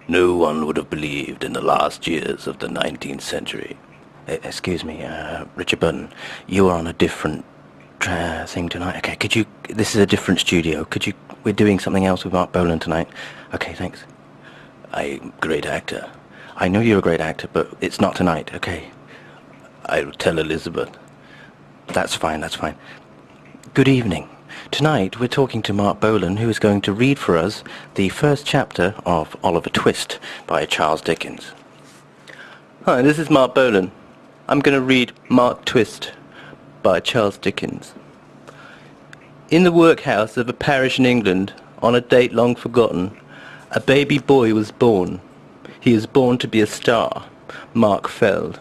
No one would have believed in the last years of the 19th century. Excuse me, Richard Burton, you are on a different thing tonight. Okay, could you... This is a different studio. Could you... We're doing something else with Marc Bolan tonight. Okay, thanks. I'm a great actor. I know you're a great actor, but it's not tonight, okay? I'll tell Elizabeth. That's fine, that's fine. Good evening. Tonight we're talking to Marc Bolan, who is going to read for us the first chapter of Oliver Twist by Charles Dickens. Hi, this is Marc Bolan. I'm going to read Mark Twist by Charles Dickens. In the workhouse of a parish in England, on a date long forgotten, a baby boy was born. He is born to be a star. Mark Feld.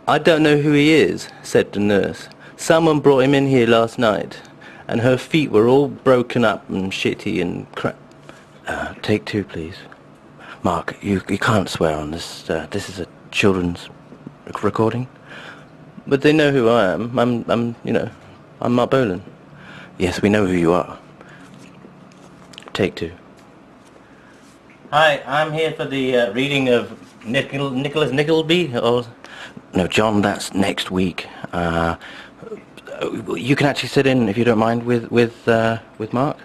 I don't know who he is, said the nurse. Someone brought him in here last night, and her feet were all broken up and shitty and crap. Take two, please. Mark, you can't swear on this. This is a children's recording. But they know who I am. I'm Marc Bolan. Yes, we know who you are. Take two. Hi, I'm here for the reading of Nicholas Nickleby. Or no, John, that's next week. You can actually sit in if you don't mind with Mark.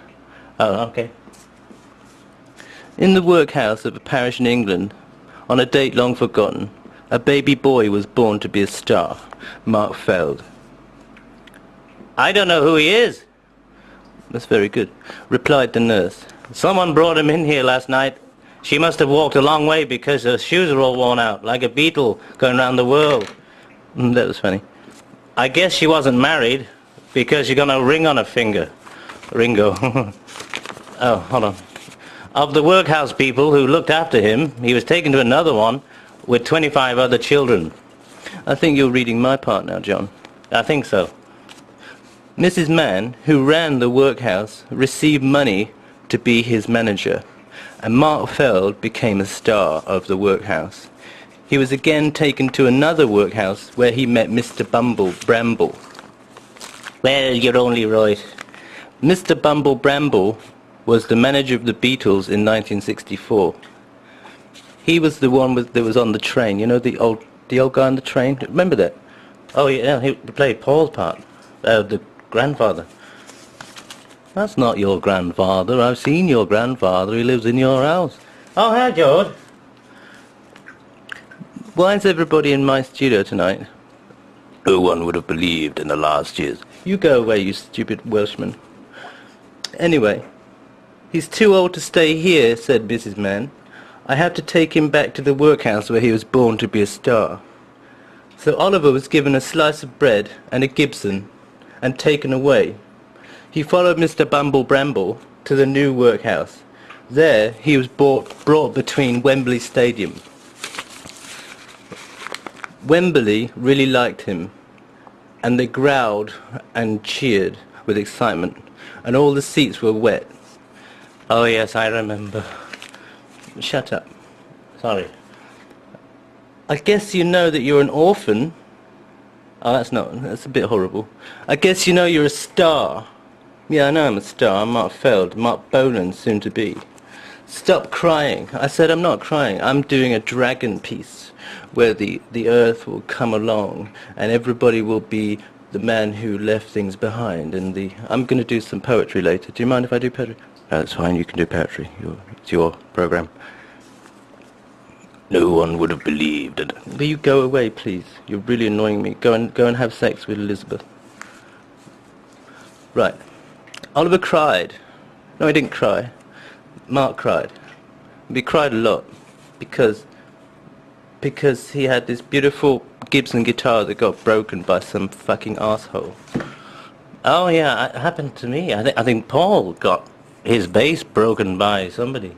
Oh, okay. In the workhouse of a parish in England, on a date long forgotten, a baby boy was born to be a star. Mark Feld. I don't know who he is. That's very good, replied the nurse. Someone brought him in here last night. She must have walked a long way because her shoes are all worn out, like a beetle going around the world. That was funny. I guess she wasn't married because she got a ring on her finger. Ringo. Oh, hold on. Of the workhouse people who looked after him, he was taken to another one with 25 other children. I think you're reading my part now, John. I think so. Mrs. Mann, who ran the workhouse, received money to be his manager, and Mark Feld became a star of the workhouse. He was again taken to another workhouse where he met Mr. Bramble. Well, you're only right. Mr. Bramble was the manager of the Beatles in 1964. He was the one that was on the train. You know, the old guy on the train? Remember that? Oh, yeah, he played Paul's part. The grandfather. That's not your grandfather. I've seen your grandfather. He lives in your house. Oh, hi, George. Why is everybody in my studio tonight? No one would have believed in the last years. You go away, you stupid Welshman. Anyway, he's too old to stay here, said Mrs. Mann. I have to take him back to the workhouse where he was born to be a star. So Oliver was given a slice of bread and a Gibson and taken away. He followed Mr. Bramble to the new workhouse. There he was brought between Wembley Stadium. Wembley really liked him, and they growled and cheered with excitement, and all the seats were wet. Oh yes, I remember. Shut up. Sorry. I guess you know that you're an orphan. Oh, that's a bit horrible. I guess you know you're a star. Yeah, I know I'm a star. I'm Mark Feld, Marc Bolan, soon to be. Stop crying. I said I'm not crying. I'm doing a dragon piece where the earth will come along and everybody will be the man who left things behind. And I'm going to do some poetry later. Do you mind if I do poetry? That's fine. You can do poetry. It's your program. No one would have believed it. Will you go away, please? You're really annoying me. Go and have sex with Elizabeth. Right. Oliver cried. No, he didn't cry. Mark cried. He cried a lot because he had this beautiful Gibson guitar that got broken by some fucking asshole. Oh yeah, it happened to me. I think Paul got his bass broken by somebody.